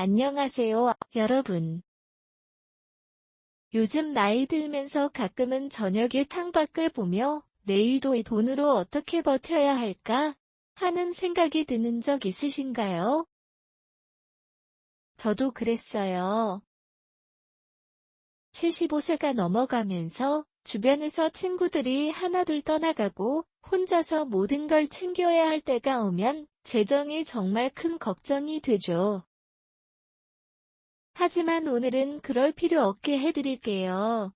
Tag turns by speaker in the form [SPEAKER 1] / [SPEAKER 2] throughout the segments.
[SPEAKER 1] 안녕하세요, 여러분. 요즘 나이 들면서 가끔은 저녁에 창밖을 보며 내일도 이 돈으로 어떻게 버텨야 할까 하는 생각이 드는 적 있으신가요? 저도 그랬어요. 75세가 넘어가면서 주변에서 친구들이 하나둘 떠나가고 혼자서 모든 걸 챙겨야 할 때가 오면 재정이 정말 큰 걱정이 되죠. 하지만 오늘은 그럴 필요 없게 해드릴게요.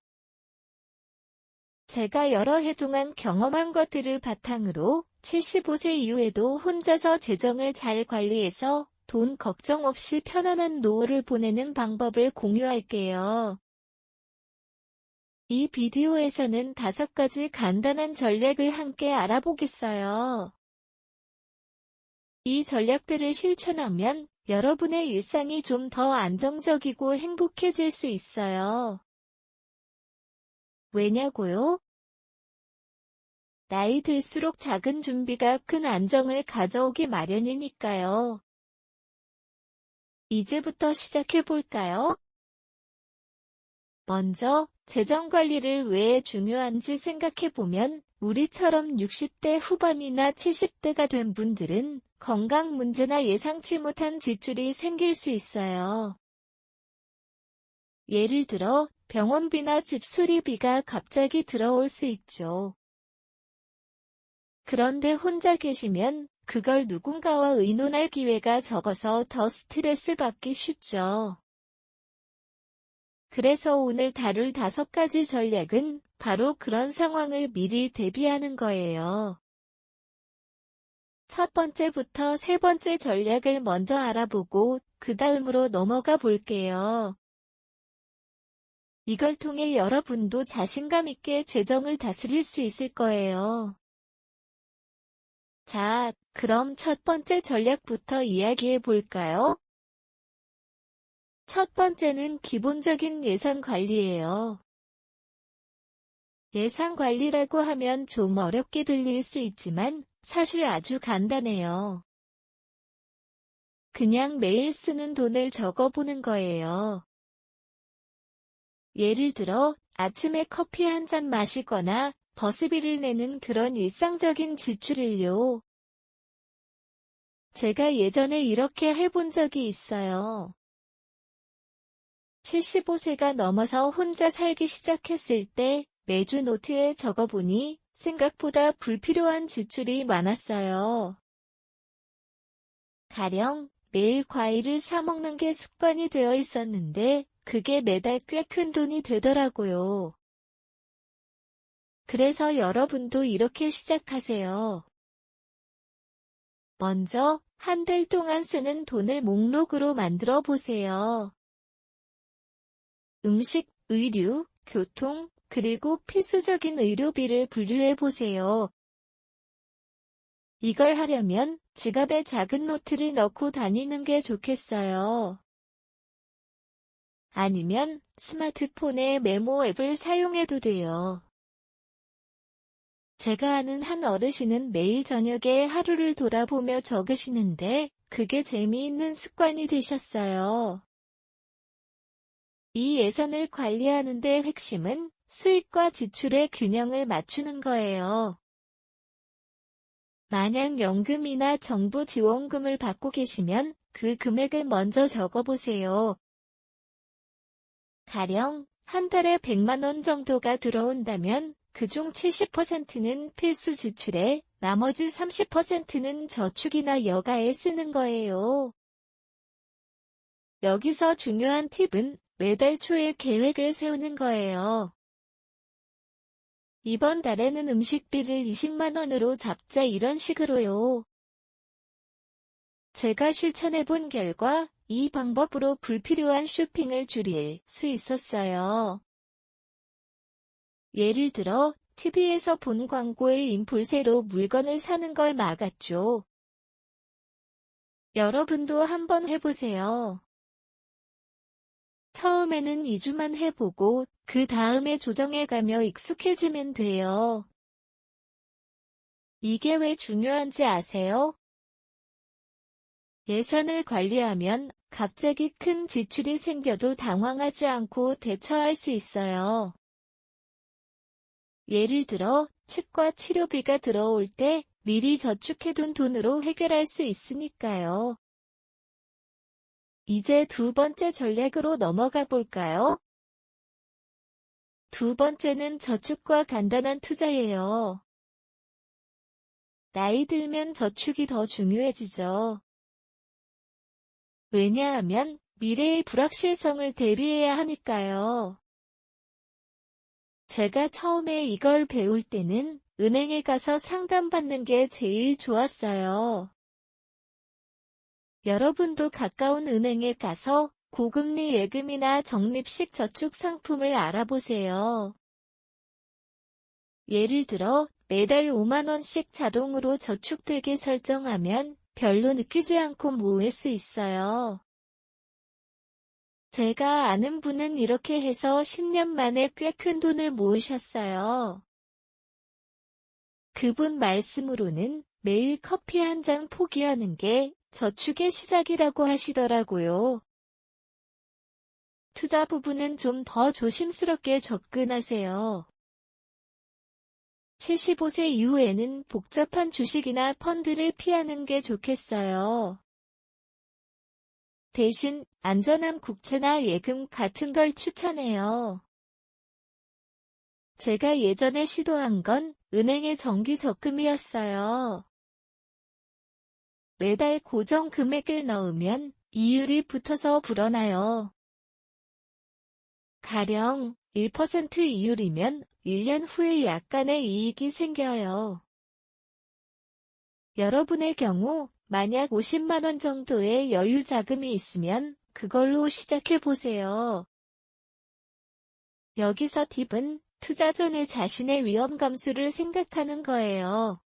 [SPEAKER 1] 제가 여러 해 동안 경험한 것들을 바탕으로 75세 이후에도 혼자서 재정을 잘 관리해서 돈 걱정 없이 편안한 노후를 보내는 방법을 공유할게요. 이 비디오에서는 5가지 간단한 전략을 함께 알아보겠어요. 이 전략들을 실천하면 여러분의 일상이 좀 더 안정적이고 행복해질 수 있어요. 왜냐고요? 나이 들수록 작은 준비가 큰 안정을 가져오기 마련이니까요. 이제부터 시작해볼까요? 먼저, 재정 관리를 왜 중요한지 생각해보면, 우리처럼 60대 후반이나 70대가 된 분들은 건강 문제나 예상치 못한 지출이 생길 수 있어요. 예를 들어, 병원비나 집 수리비가 갑자기 들어올 수 있죠. 그런데 혼자 계시면 그걸 누군가와 의논할 기회가 적어서 더 스트레스 받기 쉽죠. 그래서 오늘 다룰 5가지 전략은 바로 그런 상황을 미리 대비하는 거예요. 첫 번째부터 3번째 전략을 먼저 알아보고 그 다음으로 넘어가 볼게요. 이걸 통해 여러분도 자신감 있게 재정을 다스릴 수 있을 거예요. 자, 그럼 첫 번째 전략부터 이야기해 볼까요? 첫 번째는 기본적인 예산 관리예요. 예산 관리라고 하면 좀 어렵게 들릴 수 있지만 사실 아주 간단해요. 그냥 매일 쓰는 돈을 적어보는 거예요. 예를 들어 아침에 커피 한 잔 마시거나 버스비를 내는 그런 일상적인 지출을요. 제가 예전에 이렇게 해본 적이 있어요. 75세가 넘어서 혼자 살기 시작했을 때 매주 노트에 적어보니 생각보다 불필요한 지출이 많았어요. 가령 매일 과일을 사 먹는 게 습관이 되어 있었는데 그게 매달 꽤 큰 돈이 되더라고요. 그래서 여러분도 이렇게 시작하세요. 먼저 한 달 동안 쓰는 돈을 목록으로 만들어 보세요. 음식, 의류, 교통, 그리고 필수적인 의료비를 분류해 보세요. 이걸 하려면 지갑에 작은 노트를 넣고 다니는 게 좋겠어요. 아니면 스마트폰의 메모 앱을 사용해도 돼요. 제가 아는 한 어르신은 매일 저녁에 하루를 돌아보며 적으시는데 그게 재미있는 습관이 되셨어요. 이 예산을 관리하는 데 핵심은 수입과 지출의 균형을 맞추는 거예요. 만약 연금이나 정부 지원금을 받고 계시면 그 금액을 먼저 적어보세요. 가령 한 달에 100만 원 정도가 들어온다면 그중 70%는 필수 지출에 나머지 30%는 저축이나 여가에 쓰는 거예요. 여기서 중요한 팁은 매달 초에 계획을 세우는 거예요. 이번 달에는 음식비를 20만 원으로 잡자 이런 식으로요. 제가 실천해본 결과 이 방법으로 불필요한 쇼핑을 줄일 수 있었어요. 예를 들어 TV에서 본 광고의 인풀세로 물건을 사는 걸 막았죠. 여러분도 한번 해보세요. 처음에는 2주만 해보고 그 다음에 조정해가며 익숙해지면 돼요. 이게 왜 중요한지 아세요? 예산을 관리하면 갑자기 큰 지출이 생겨도 당황하지 않고 대처할 수 있어요. 예를 들어 치과 치료비가 들어올 때 미리 저축해둔 돈으로 해결할 수 있으니까요. 이제 두 번째 전략으로 넘어가 볼까요? 두 번째는 저축과 간단한 투자예요. 나이 들면 저축이 더 중요해지죠. 왜냐하면 미래의 불확실성을 대비해야 하니까요. 제가 처음에 이걸 배울 때는 은행에 가서 상담받는 게 제일 좋았어요. 여러분도 가까운 은행에 가서 고금리 예금이나 적립식 저축 상품을 알아보세요. 예를 들어 매달 5만 원씩 자동으로 저축되게 설정하면 별로 느끼지 않고 모을 수 있어요. 제가 아는 분은 이렇게 해서 10년 만에 꽤 큰 돈을 모으셨어요. 그분 말씀으로는 매일 커피 한 잔 포기하는 게 저축의 시작이라고 하시더라고요. 투자 부분은 좀 더 조심스럽게 접근하세요. 75세 이후에는 복잡한 주식이나 펀드를 피하는 게 좋겠어요. 대신 안전한 국채나 예금 같은 걸 추천해요. 제가 예전에 시도한 건 은행의 정기 적금이었어요. 매달 고정 금액을 넣으면 이율이 붙어서 불어나요. 가령 1% 이율이면 1년 후에 약간의 이익이 생겨요. 여러분의 경우 만약 50만 원 정도의 여유 자금이 있으면 그걸로 시작해보세요. 여기서 팁은 투자 전에 자신의 위험 감수를 생각하는 거예요.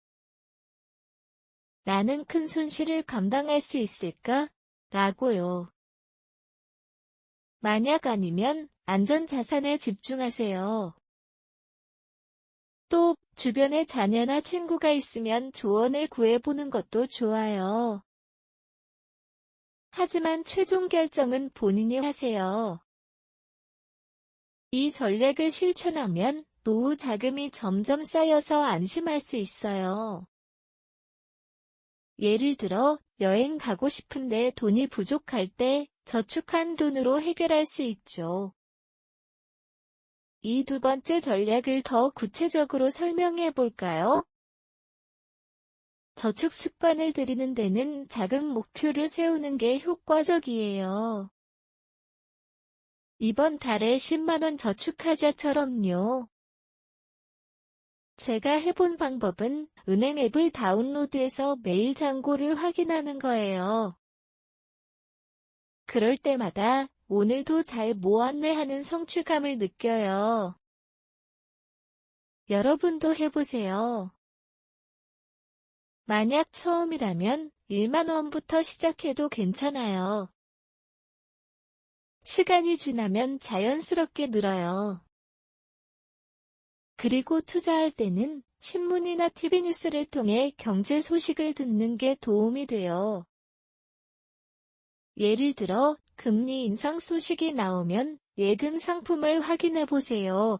[SPEAKER 1] 나는 큰 손실을 감당할 수 있을까? 라고요. 만약 아니면 안전자산에 집중하세요. 또 주변에 자녀나 친구가 있으면 조언을 구해보는 것도 좋아요. 하지만 최종 결정은 본인이 하세요. 이 전략을 실천하면 노후 자금이 점점 쌓여서 안심할 수 있어요. 예를 들어 여행 가고 싶은데 돈이 부족할 때 저축한 돈으로 해결할 수 있죠. 이 두 번째 전략을 더 구체적으로 설명해 볼까요? 저축 습관을 들이는 데는 작은 목표를 세우는 게 효과적이에요. 이번 달에 10만 원 저축하자처럼요. 제가 해본 방법은 은행 앱을 다운로드해서 매일 잔고를 확인하는 거예요. 그럴 때마다 오늘도 잘 모았네 하는 성취감을 느껴요. 여러분도 해보세요. 만약 처음이라면 1만 원부터 시작해도 괜찮아요. 시간이 지나면 자연스럽게 늘어요. 그리고 투자할 때는 신문이나 TV 뉴스를 통해 경제 소식을 듣는 게 도움이 돼요. 예를 들어 금리 인상 소식이 나오면 예금 상품을 확인해 보세요.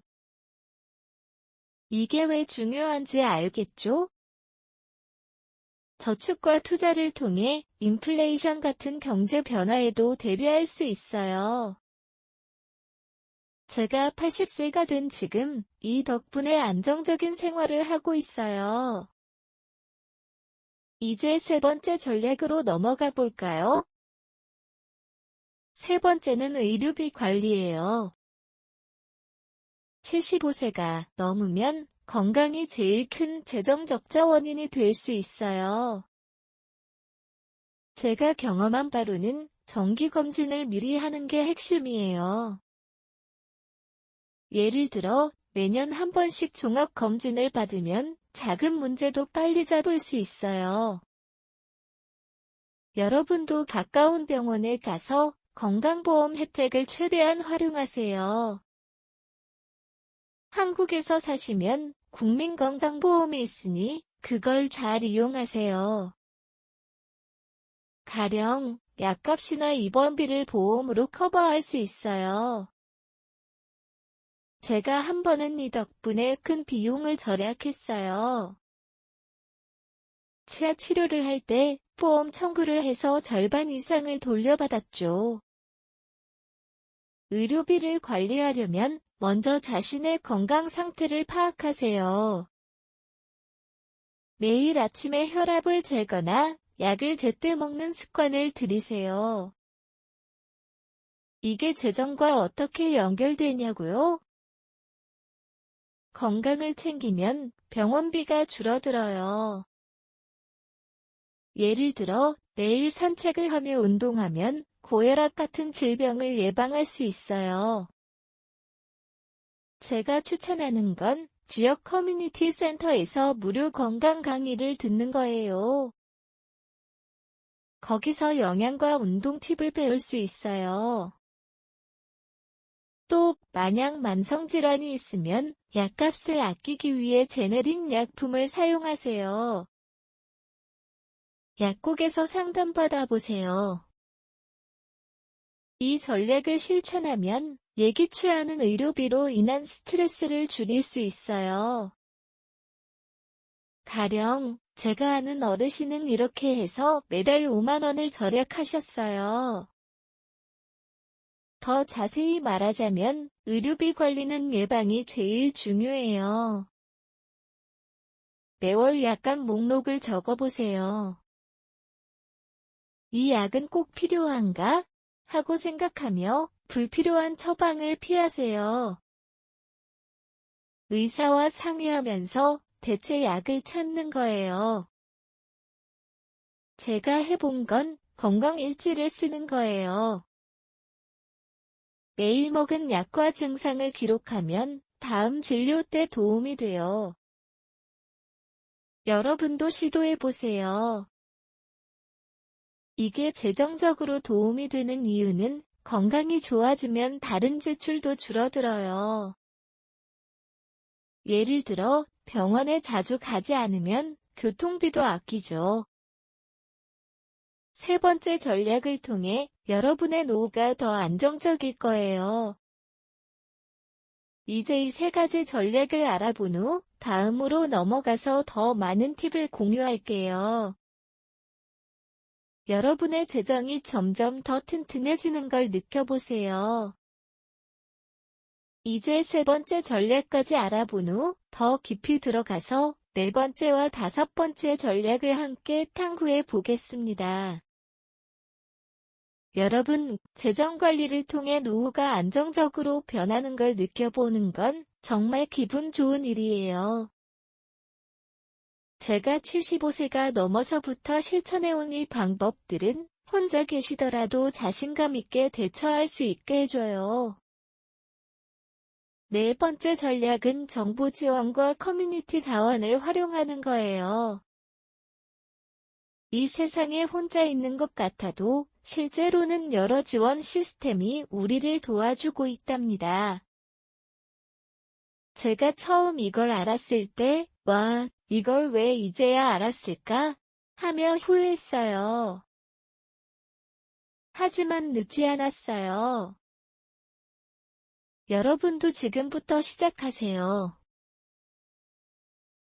[SPEAKER 1] 이게 왜 중요한지 알겠죠? 저축과 투자를 통해 인플레이션 같은 경제 변화에도 대비할 수 있어요. 제가 80세가 된 지금 이 덕분에 안정적인 생활을 하고 있어요. 이제 세 번째 전략으로 넘어가 볼까요? 세 번째는 의료비 관리예요. 75세가 넘으면 건강이 제일 큰 재정 적자 원인이 될 수 있어요. 제가 경험한 바로는 정기검진을 미리 하는 게 핵심이에요. 예를 들어 매년 한 번씩 종합검진을 받으면 작은 문제도 빨리 잡을 수 있어요. 여러분도 가까운 병원에 가서 건강보험 혜택을 최대한 활용하세요. 한국에서 사시면 국민건강보험이 있으니 그걸 잘 이용하세요. 가령 약값이나 입원비를 보험으로 커버할 수 있어요. 제가 한 번은 이 덕분에 큰 비용을 절약했어요. 치아 치료를 할 때 보험 청구를 해서 절반 이상을 돌려받았죠. 의료비를 관리하려면 먼저 자신의 건강 상태를 파악하세요. 매일 아침에 혈압을 재거나 약을 제때 먹는 습관을 들이세요. 이게 재정과 어떻게 연결되냐고요? 건강을 챙기면 병원비가 줄어들어요. 예를 들어 매일 산책을 하며 운동하면 고혈압 같은 질병을 예방할 수 있어요. 제가 추천하는 건 지역 커뮤니티 센터에서 무료 건강 강의를 듣는 거예요. 거기서 영양과 운동 팁을 배울 수 있어요. 또 만약 만성질환이 있으면 약값을 아끼기 위해 제네릭 약품을 사용하세요. 약국에서 상담받아 보세요. 이 전략을 실천하면 예기치 않은 의료비로 인한 스트레스를 줄일 수 있어요. 가령 제가 아는 어르신은 이렇게 해서 매달 5만 원을 절약하셨어요. 더 자세히 말하자면 의료비 관리는 예방이 제일 중요해요. 매월 약값 목록을 적어보세요. 이 약은 꼭 필요한가? 하고 생각하며 불필요한 처방을 피하세요. 의사와 상의하면서 대체 약을 찾는 거예요. 제가 해본 건 건강일지를 쓰는 거예요. 매일 먹은 약과 증상을 기록하면 다음 진료 때 도움이 돼요. 여러분도 시도해보세요. 이게 재정적으로 도움이 되는 이유는 건강이 좋아지면 다른 지출도 줄어들어요. 예를 들어 병원에 자주 가지 않으면 교통비도 아끼죠. 세 번째 전략을 통해 여러분의 노후가 더 안정적일 거예요. 이제 이 세 가지 전략을 알아본 후 다음으로 넘어가서 더 많은 팁을 공유할게요. 여러분의 재정이 점점 더 튼튼해지는 걸 느껴보세요. 이제 세 번째 전략까지 알아본 후 더 깊이 들어가서 네 번째와 다섯 번째 전략을 함께 탐구해 보겠습니다. 여러분, 재정 관리를 통해 노후가 안정적으로 변하는 걸 느껴보는 건 정말 기분 좋은 일이에요. 제가 75세가 넘어서부터 실천해온 이 방법들은 혼자 계시더라도 자신감 있게 대처할 수 있게 해줘요. 네 번째 전략은 정부 지원과 커뮤니티 자원을 활용하는 거예요. 이 세상에 혼자 있는 것 같아도 실제로는 여러 지원 시스템이 우리를 도와주고 있답니다. 제가 처음 이걸 알았을 때, 와, 이걸 왜 이제야 알았을까? 하며 후회했어요. 하지만 늦지 않았어요. 여러분도 지금부터 시작하세요.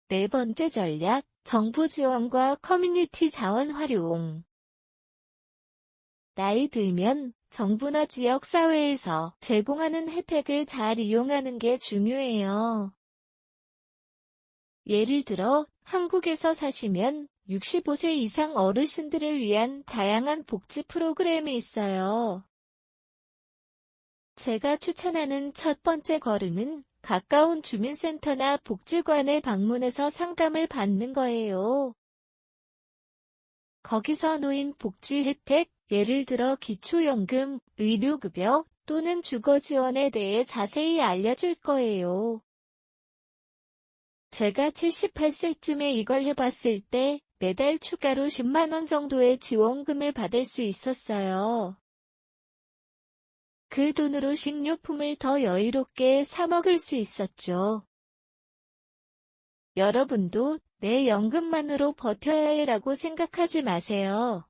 [SPEAKER 1] 네 번째 전략, 정부 지원과 커뮤니티 자원 활용. 나이 들면 정부나 지역사회에서 제공하는 혜택을 잘 이용하는 게 중요해요. 예를 들어 한국에서 사시면 65세 이상 어르신들을 위한 다양한 복지 프로그램이 있어요. 제가 추천하는 첫 번째 걸음은 가까운 주민센터나 복지관에 방문해서 상담을 받는 거예요. 거기서 노인 복지 혜택, 예를 들어 기초연금, 의료급여 또는 주거 지원에 대해 자세히 알려줄 거예요. 제가 78세쯤에 이걸 해봤을 때 매달 추가로 10만 원 정도의 지원금을 받을 수 있었어요. 그 돈으로 식료품을 더 여유롭게 사 먹을 수 있었죠. 여러분도 내 연금만으로 버텨야 해라고 생각하지 마세요.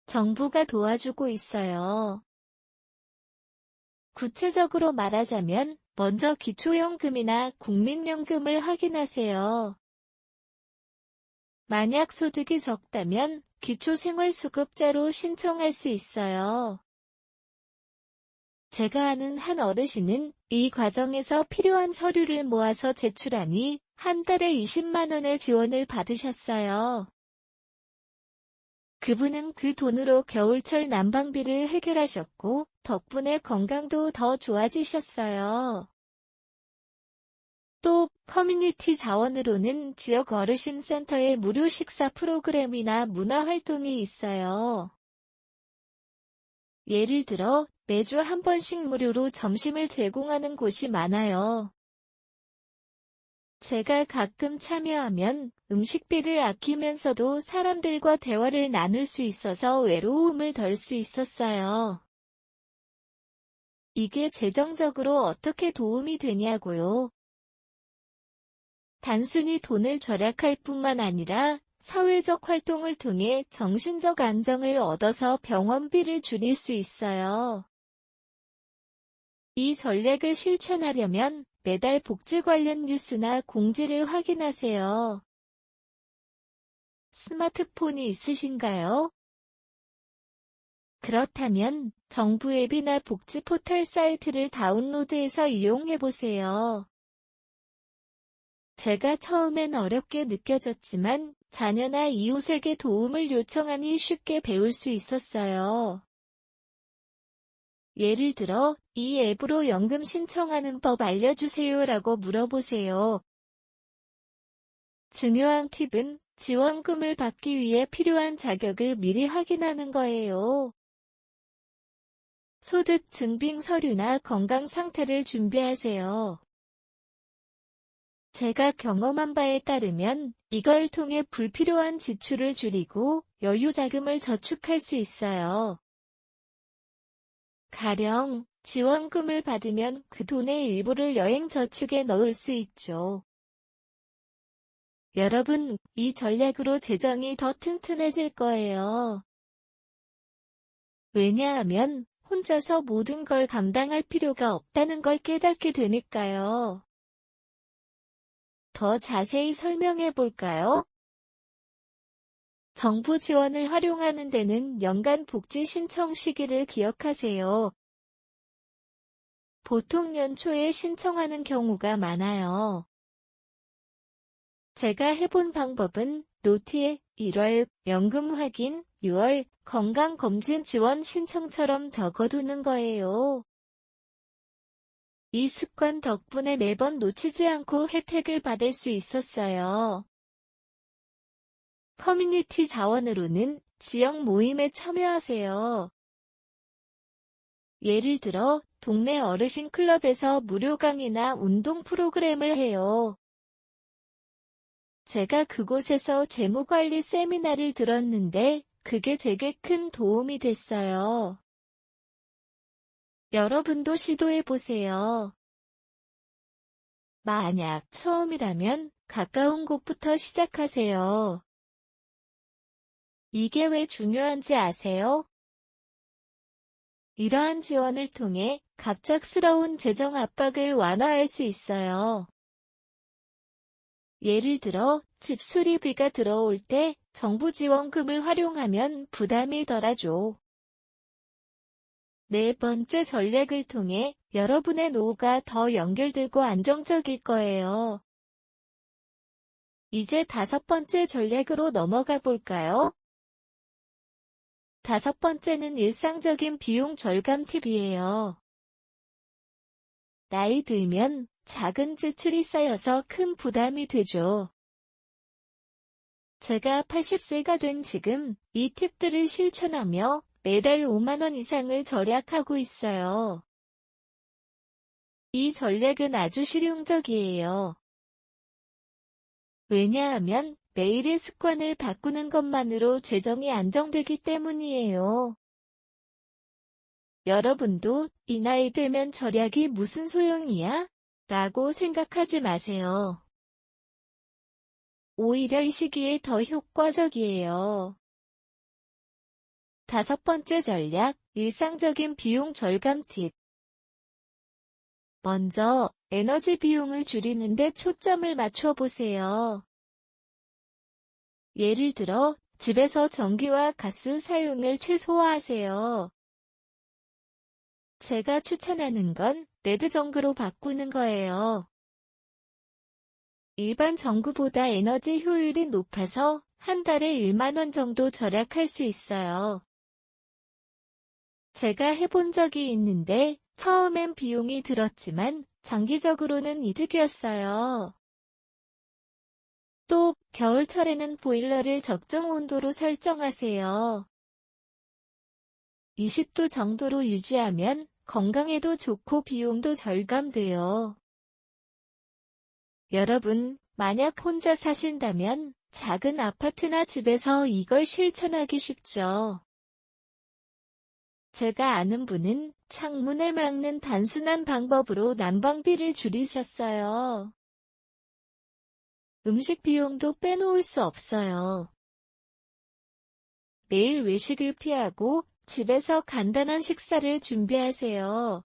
[SPEAKER 1] 정부가 도와주고 있어요. 구체적으로 말하자면 먼저 기초연금이나 국민연금을 확인하세요. 만약 소득이 적다면 기초생활수급자로 신청할 수 있어요. 제가 아는 한 어르신은 이 과정에서 필요한 서류를 모아서 제출하니 한 달에 20만 원의 지원을 받으셨어요. 그분은 그 돈으로 겨울철 난방비를 해결하셨고 덕분에 건강도 더 좋아지셨어요. 또 커뮤니티 자원으로는 지역 어르신 센터의 무료 식사 프로그램이나 문화활동이 있어요. 예를 들어 매주 한 번씩 무료로 점심을 제공하는 곳이 많아요. 제가 가끔 참여하면 음식비를 아끼면서도 사람들과 대화를 나눌 수 있어서 외로움을 덜 수 있었어요. 이게 재정적으로 어떻게 도움이 되냐고요? 단순히 돈을 절약할 뿐만 아니라 사회적 활동을 통해 정신적 안정을 얻어서 병원비를 줄일 수 있어요. 이 전략을 실천하려면 매달 복지 관련 뉴스나 공지를 확인하세요. 스마트폰이 있으신가요? 그렇다면 정부 앱이나 복지 포털 사이트를 다운로드해서 이용해보세요. 제가 처음엔 어렵게 느껴졌지만 자녀나 이웃에게 도움을 요청하니 쉽게 배울 수 있었어요. 예를 들어, 이 앱으로 연금 신청하는 법 알려주세요라고 물어보세요. 중요한 팁은 지원금을 받기 위해 필요한 자격을 미리 확인하는 거예요. 소득 증빙 서류나 건강 상태를 준비하세요. 제가 경험한 바에 따르면 이걸 통해 불필요한 지출을 줄이고 여유 자금을 저축할 수 있어요. 가령 지원금을 받으면 그 돈의 일부를 여행 저축에 넣을 수 있죠. 여러분, 이 전략으로 재정이 더 튼튼해질 거예요. 왜냐하면 혼자서 모든 걸 감당할 필요가 없다는 걸 깨닫게 되니까요. 더 자세히 설명해 볼까요? 정부 지원을 활용하는 데는 연간 복지 신청 시기를 기억하세요. 보통 연초에 신청하는 경우가 많아요. 제가 해본 방법은 노트에 1월 연금 확인, 6월 건강검진 지원 신청처럼 적어두는 거예요. 이 습관 덕분에 매번 놓치지 않고 혜택을 받을 수 있었어요. 커뮤니티 자원으로는 지역 모임에 참여하세요. 예를 들어 동네 어르신 클럽에서 무료 강의나 운동 프로그램을 해요. 제가 그곳에서 재무관리 세미나를 들었는데 그게 되게 큰 도움이 됐어요. 여러분도 시도해보세요. 만약 처음이라면 가까운 곳부터 시작하세요. 이게 왜 중요한지 아세요? 이러한 지원을 통해 갑작스러운 재정 압박을 완화할 수 있어요. 예를 들어 집 수리비가 들어올 때 정부 지원금을 활용하면 부담이 덜하죠. 네 번째 전략을 통해 여러분의 노후가 더 연결되고 안정적일 거예요. 이제 다섯 번째 전략으로 넘어가 볼까요? 다섯 번째는 일상적인 비용 절감 팁이에요. 나이 들면 작은 지출이 쌓여서 큰 부담이 되죠. 제가 80세가 된 지금 이 팁들을 실천하며 매달 5만 원 이상을 절약하고 있어요. 이 전략은 아주 실용적이에요. 왜냐하면 매일의 습관을 바꾸는 것만으로 재정이 안정되기 때문이에요. 여러분도 이 나이 되면 절약이 무슨 소용이야? 라고 생각하지 마세요. 오히려 이 시기에 더 효과적이에요. 5번째 전략, 일상적인 비용 절감 팁. 먼저, 에너지 비용을 줄이는 데 초점을 맞춰 보세요. 예를 들어, 집에서 전기와 가스 사용을 최소화하세요. 제가 추천하는 건 레드 전구로 바꾸는 거예요. 일반 전구보다 에너지 효율이 높아서 한 달에 1만 원 정도 절약할 수 있어요. 제가 해본 적이 있는데 처음엔 비용이 들었지만 장기적으로는 이득이었어요. 또 겨울철에는 보일러를 적정 온도로 설정하세요. 20도 정도로 유지하면 건강에도 좋고 비용도 절감돼요. 여러분, 만약 혼자 사신다면 작은 아파트나 집에서 이걸 실천하기 쉽죠. 제가 아는 분은 창문을 막는 단순한 방법으로 난방비를 줄이셨어요. 음식 비용도 빼놓을 수 없어요. 매일 외식을 피하고 집에서 간단한 식사를 준비하세요.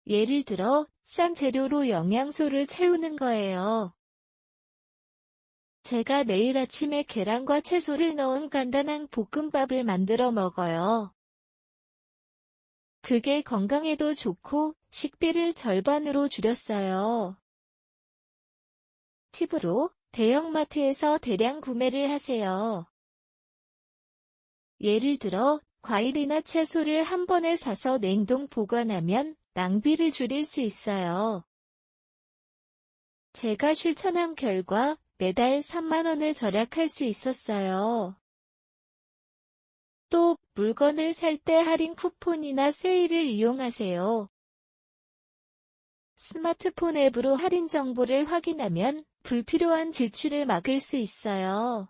[SPEAKER 1] 예를 들어, 싼 재료로 영양소를 채우는 거예요. 제가 매일 아침에 계란과 채소를 넣은 간단한 볶음밥을 만들어 먹어요. 그게 건강에도 좋고 식비를 절반으로 줄였어요. 팁으로 대형마트에서 대량 구매를 하세요. 예를 들어 과일이나 채소를 한 번에 사서 냉동 보관하면 낭비를 줄일 수 있어요. 제가 실천한 결과 매달 3만 원을 절약할 수 있었어요. 또 물건을 살 때 할인 쿠폰이나 세일을 이용하세요. 스마트폰 앱으로 할인 정보를 확인하면 불필요한 지출을 막을 수 있어요.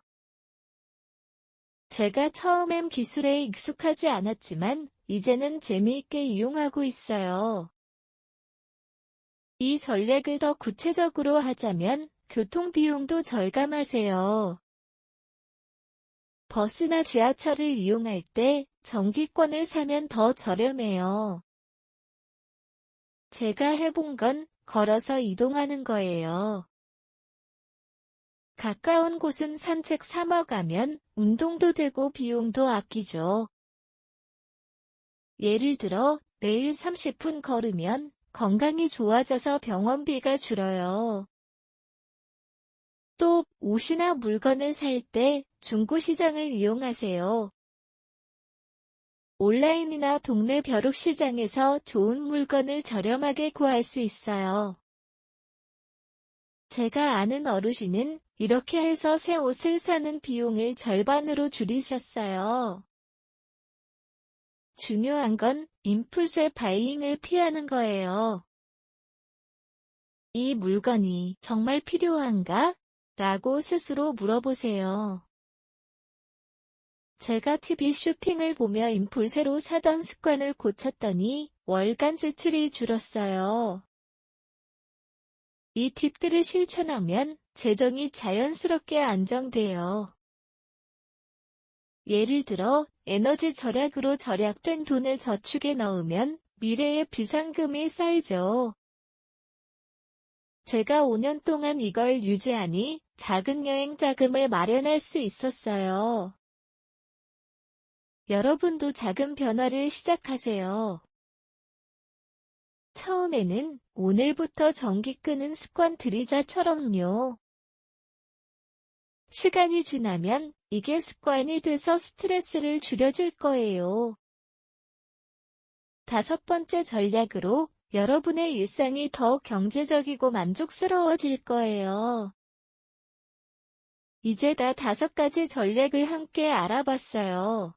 [SPEAKER 1] 제가 처음엔 기술에 익숙하지 않았지만 이제는 재미있게 이용하고 있어요. 이 전략을 더 구체적으로 하자면 교통비용도 절감하세요. 버스나 지하철을 이용할 때 정기권을 사면 더 저렴해요. 제가 해본 건 걸어서 이동하는 거예요. 가까운 곳은 산책 삼아 가면 운동도 되고 비용도 아끼죠. 예를 들어 매일 30분 걸으면 건강이 좋아져서 병원비가 줄어요. 또 옷이나 물건을 살 때 중고시장을 이용하세요. 온라인이나 동네 벼룩시장에서 좋은 물건을 저렴하게 구할 수 있어요. 제가 아는 어르신은 이렇게 해서 새 옷을 사는 비용을 절반으로 줄이셨어요. 중요한 건 임풀세 바이잉을 피하는 거예요. 이 물건이 정말 필요한가? 라고 스스로 물어보세요. 제가 TV 쇼핑을 보며 임풀세로 사던 습관을 고쳤더니 월간 지출이 줄었어요. 이 팁들을 실천하면 재정이 자연스럽게 안정돼요. 예를 들어 에너지 절약으로 절약된 돈을 저축에 넣으면 미래에 비상금이 쌓이죠. 제가 5년 동안 이걸 유지하니 작은 여행 자금을 마련할 수 있었어요. 여러분도 작은 변화를 시작하세요. 처음에는 오늘부터 전기 끄는 습관 들이자처럼요. 시간이 지나면 이게 습관이 돼서 스트레스를 줄여줄 거예요. 5번째 전략으로 여러분의 일상이 더 경제적이고 만족스러워질 거예요. 이제 다 5가지 전략을 함께 알아봤어요.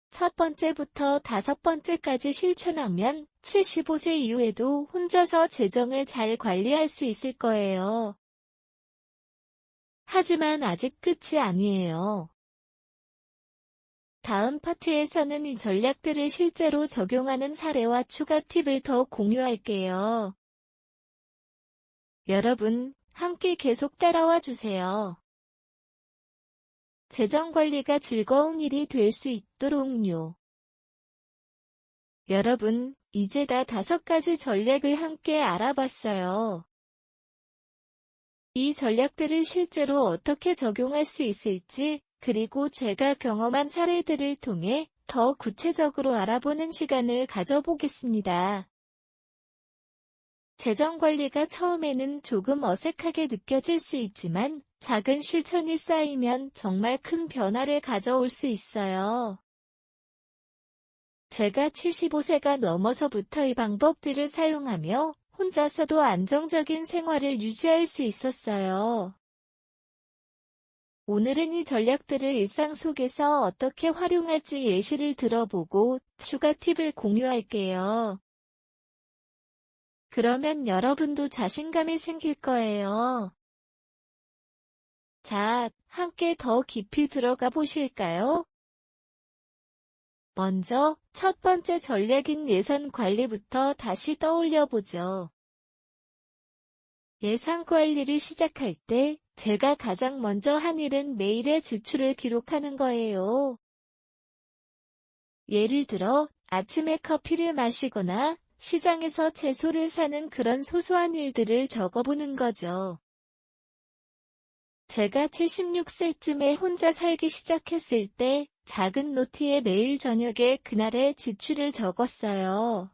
[SPEAKER 1] 첫 번째부터 5번째까지 실천하면 75세 이후에도 혼자서 재정을 잘 관리할 수 있을 거예요. 하지만 아직 끝이 아니에요. 다음 파트에서는 이 전략들을 실제로 적용하는 사례와 추가 팁을 더 공유할게요. 여러분, 함께 계속 따라와 주세요. 재정관리가 즐거운 일이 될 수 있도록요. 여러분, 이제 다 5가지 전략을 함께 알아봤어요. 이 전략들을 실제로 어떻게 적용할 수 있을지, 그리고 제가 경험한 사례들을 통해 더 구체적으로 알아보는 시간을 가져보겠습니다. 재정관리가 처음에는 조금 어색하게 느껴질 수 있지만 작은 실천이 쌓이면 정말 큰 변화를 가져올 수 있어요. 제가 75세가 넘어서부터 이 방법들을 사용하며 혼자서도 안정적인 생활을 유지할 수 있었어요. 오늘은 이 전략들을 일상 속에서 어떻게 활용할지 예시를 들어보고 추가 팁을 공유할게요. 그러면 여러분도 자신감이 생길 거예요. 자, 함께 더 깊이 들어가 보실까요? 먼저, 첫 번째 전략인 예산 관리부터 다시 떠올려 보죠. 예산 관리를 시작할 때, 제가 가장 먼저 한 일은 매일의 지출을 기록하는 거예요. 예를 들어, 아침에 커피를 마시거나, 시장에서 채소를 사는 그런 소소한 일들을 적어보는 거죠. 제가 76세쯤에 혼자 살기 시작했을 때 작은 노트에 매일 저녁에 그날의 지출을 적었어요.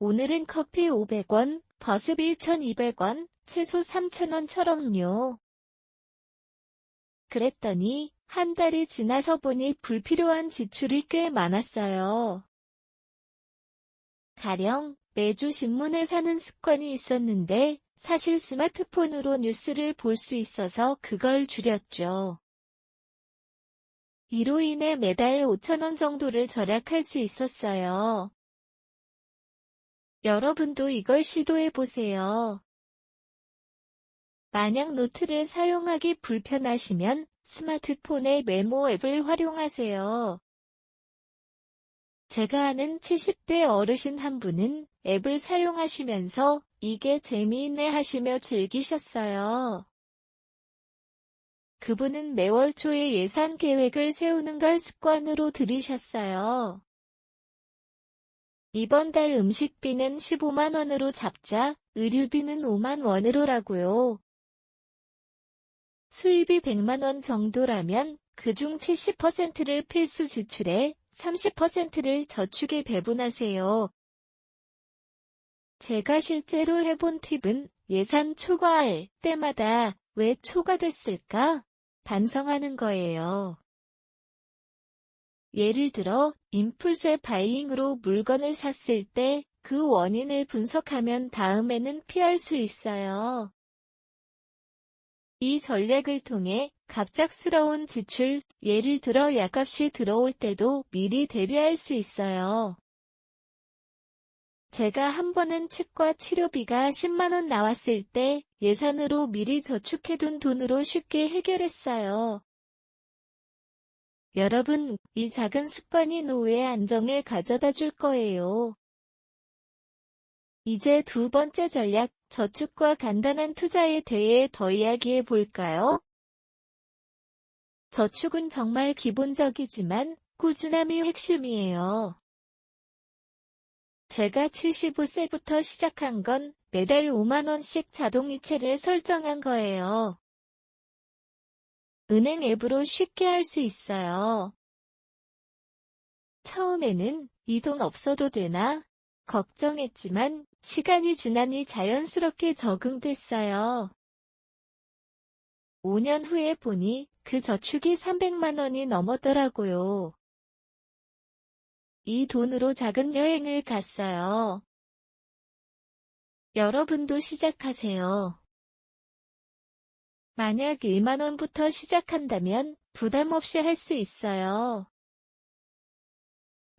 [SPEAKER 1] 오늘은 커피 500원, 버스비 1200원, 채소 3000원처럼요. 그랬더니 한 달이 지나서 보니 불필요한 지출이 꽤 많았어요. 가령 매주 신문을 사는 습관이 있었는데 사실 스마트폰으로 뉴스를 볼 수 있어서 그걸 줄였죠. 이로 인해 매달 5,000원 정도를 절약할 수 있었어요. 여러분도 이걸 시도해 보세요. 만약 노트를 사용하기 불편하시면 스마트폰의 메모 앱을 활용하세요. 제가 아는 70대 어르신 한 분은 앱을 사용하시면서 이게 재미있네 하시며 즐기셨어요. 그분은 매월 초에 예산 계획을 세우는 걸 습관으로 들이셨어요. 이번 달 음식비는 15만 원으로 잡자, 의류비는 5만 원으로라고요. 수입이 100만 원 정도라면 그중 70%를 필수 지출에 30%를 저축에 배분하세요. 제가 실제로 해본 팁은 예산 초과할 때마다 왜 초과됐을까? 반성하는 거예요. 예를 들어, 임풀세 바이잉으로 물건을 샀을 때 그 원인을 분석하면 다음에는 피할 수 있어요. 이 전략을 통해 갑작스러운 지출, 예를 들어 약값이 들어올 때도 미리 대비할 수 있어요. 제가 한 번은 치과 치료비가 10만 원 나왔을 때 예산으로 미리 저축해둔 돈으로 쉽게 해결했어요. 여러분, 이 작은 습관이 노후의 안정을 가져다 줄 거예요. 이제 두 번째 전략, 저축과 간단한 투자에 대해 더 이야기해 볼까요? 저축은 정말 기본적이지만 꾸준함이 핵심이에요. 제가 75세부터 시작한 건 매달 5만 원씩 자동이체를 설정한 거예요. 은행 앱으로 쉽게 할 수 있어요. 처음에는 이 돈 없어도 되나? 걱정했지만 시간이 지나니 자연스럽게 적응됐어요. 5년 후에 보니 그 저축이 300만 원이 넘었더라고요. 이 돈으로 작은 여행을 갔어요. 여러분도 시작하세요. 만약 1만 원부터 시작한다면 부담 없이 할 수 있어요.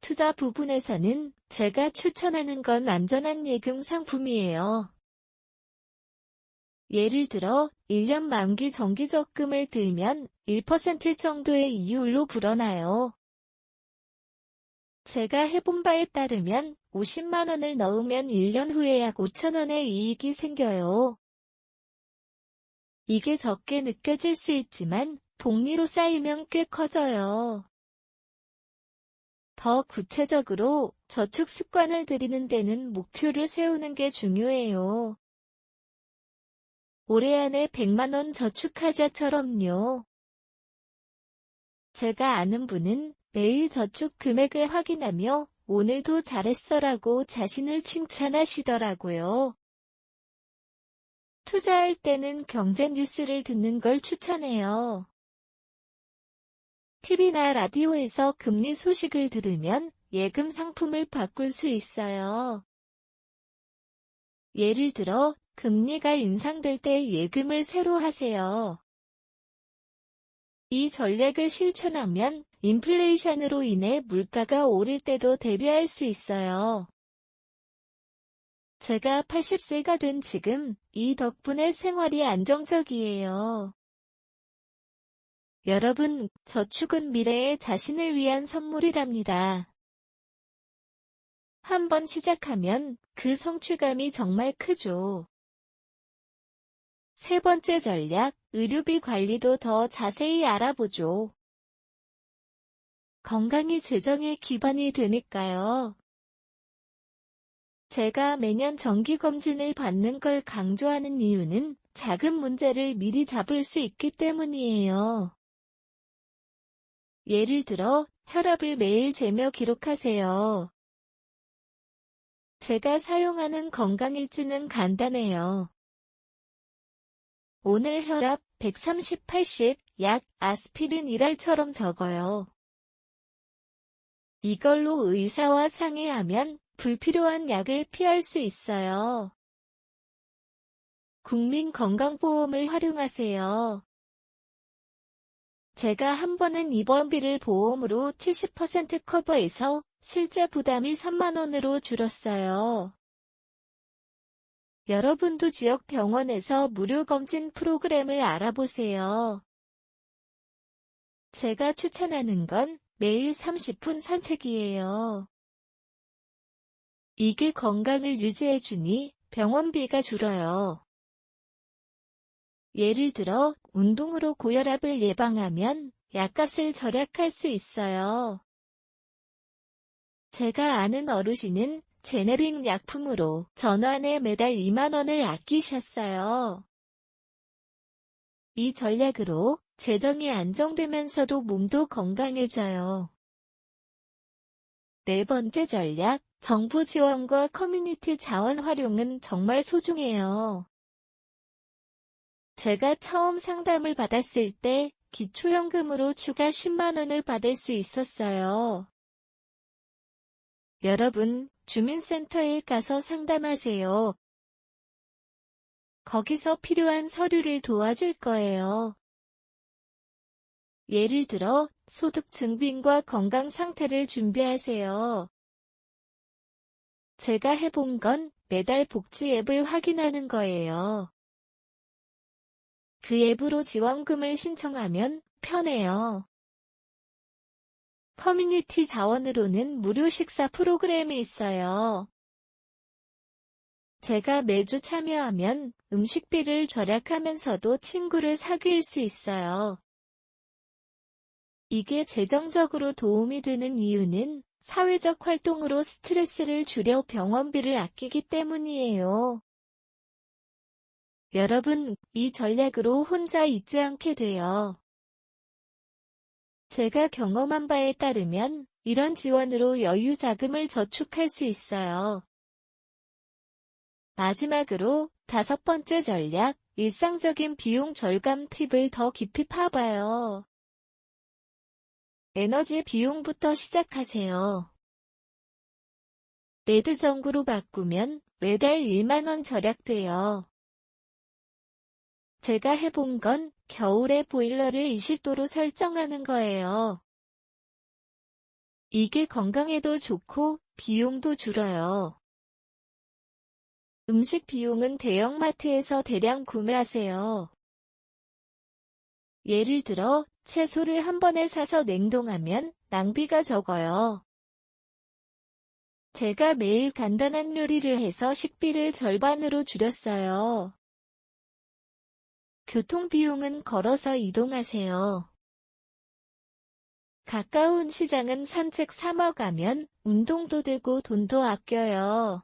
[SPEAKER 1] 투자 부분에서는 제가 추천하는 건 안전한 예금 상품이에요. 예를 들어 1년 만기 정기적금을 들면 1% 정도의 이율로 불어나요. 제가 해본 바에 따르면 50만 원을 넣으면 1년 후에 약 5천 원의 이익이 생겨요. 이게 적게 느껴질 수 있지만 복리로 쌓이면 꽤 커져요. 더 구체적으로 저축 습관을 들이는 데는 목표를 세우는 게 중요해요. 올해 안에 100만 원 저축하자처럼요. 제가 아는 분은 매일 저축 금액을 확인하며 오늘도 잘했어라고 자신을 칭찬하시더라고요. 투자할 때는 경제 뉴스를 듣는 걸 추천해요. TV나 라디오에서 금리 소식을 들으면 예금 상품을 바꿀 수 있어요. 예를 들어, 금리가 인상될 때 예금을 새로 하세요. 이 전략을 실천하면 인플레이션으로 인해 물가가 오를 때도 대비할 수 있어요. 제가 80세가 된 지금 이 덕분에 생활이 안정적이에요. 여러분, 저축은 미래의 자신을 위한 선물이랍니다. 한번 시작하면 그 성취감이 정말 크죠. 세 번째 전략, 의료비 관리도 더 자세히 알아보죠. 건강이 재정의 기반이 되니까요. 제가 매년 정기검진을 받는 걸 강조하는 이유는 작은 문제를 미리 잡을 수 있기 때문이에요. 예를 들어, 혈압을 매일 재며 기록하세요. 제가 사용하는 건강일지는 간단해요. 오늘 혈압 130/80, 약 아스피린 1알처럼 적어요. 이걸로 의사와 상의하면 불필요한 약을 피할 수 있어요. 국민건강보험을 활용하세요. 제가 한 번은 입원비를 보험으로 70% 커버해서 실제 부담이 3만 원으로 줄었어요. 여러분도 지역 병원에서 무료 검진 프로그램을 알아보세요. 제가 추천하는 건 매일 30분 산책이에요. 이게 건강을 유지해주니 병원비가 줄어요. 예를 들어 운동으로 고혈압을 예방하면 약값을 절약할 수 있어요. 제가 아는 어르신은 제네릭 약품으로 전환에 매달 2만 원을 아끼셨어요. 이 전략으로 재정이 안정되면서도 몸도 건강해져요. 네 번째 전략, 정부 지원과 커뮤니티 자원 활용은 정말 소중해요. 제가 처음 상담을 받았을 때 기초연금으로 추가 10만 원을 받을 수 있었어요. 여러분, 주민센터에 가서 상담하세요. 거기서 필요한 서류를 도와줄 거예요. 예를 들어, 소득 증빙과 건강 상태를 준비하세요. 제가 해본 건 매달 복지 앱을 확인하는 거예요. 그 앱으로 지원금을 신청하면 편해요. 커뮤니티 자원으로는 무료 식사 프로그램이 있어요. 제가 매주 참여하면 음식비를 절약하면서도 친구를 사귈 수 있어요. 이게 재정적으로 도움이 되는 이유는 사회적 활동으로 스트레스를 줄여 병원비를 아끼기 때문이에요. 여러분, 이 전략으로 혼자 있지 않게 돼요. 제가 경험한 바에 따르면 이런 지원으로 여유 자금을 저축할 수 있어요. 마지막으로 다섯 번째 전략, 일상적인 비용 절감 팁을 더 깊이 파봐요. 에너지 비용부터 시작하세요. 레드 전구로 바꾸면 매달 1만 원 절약돼요. 제가 해본 건 겨울에 보일러를 20도로 설정하는 거예요. 이게 건강에도 좋고 비용도 줄어요. 음식 비용은 대형마트에서 대량 구매하세요. 예를 들어 채소를 한 번에 사서 냉동하면 낭비가 적어요. 제가 매일 간단한 요리를 해서 식비를 절반으로 줄였어요. 교통비용은 걸어서 이동하세요. 가까운 시장은 산책 삼아 가면 운동도 되고 돈도 아껴요.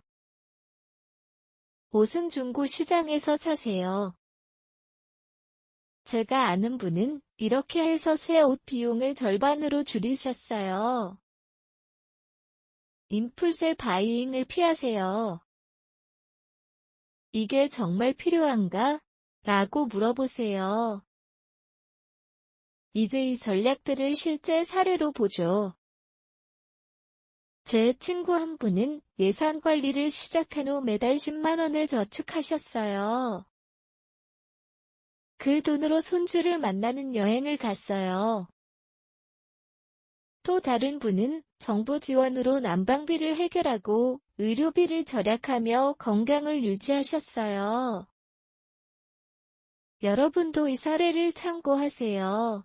[SPEAKER 1] 옷은 중고 시장에서 사세요. 제가 아는 분은 이렇게 해서 새 옷 비용을 절반으로 줄이셨어요. 임풀세 바이잉을 피하세요. 이게 정말 필요한가? 라고 물어보세요. 이제 이 전략들을 실제 사례로 보죠. 제 친구 한 분은 예산 관리를 시작한 후 매달 10만 원을 저축하셨어요. 그 돈으로 손주를 만나는 여행을 갔어요. 또 다른 분은 정부 지원으로 난방비를 해결하고 의료비를 절약하며 건강을 유지하셨어요. 여러분도 이 사례를 참고하세요.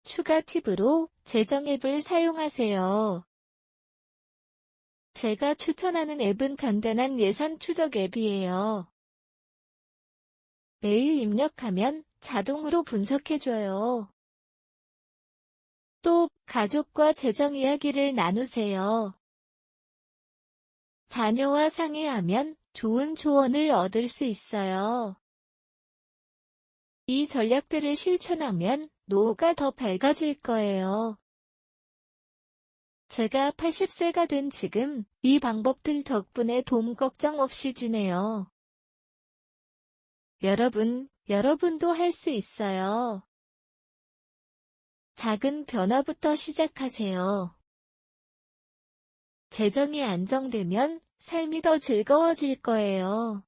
[SPEAKER 1] 추가 팁으로 재정 앱을 사용하세요. 제가 추천하는 앱은 간단한 예산 추적 앱이에요. 매일 입력하면 자동으로 분석해줘요. 또 가족과 재정 이야기를 나누세요. 자녀와 상의하면 좋은 조언을 얻을 수 있어요. 이 전략들을 실천하면 노후가 더 밝아질 거예요. 제가 80세가 된 지금 이 방법들 덕분에 돈 걱정 없이 지내요. 여러분도 할 수 있어요. 작은 변화부터 시작하세요. 재정이 안정되면 삶이 더 즐거워질 거예요.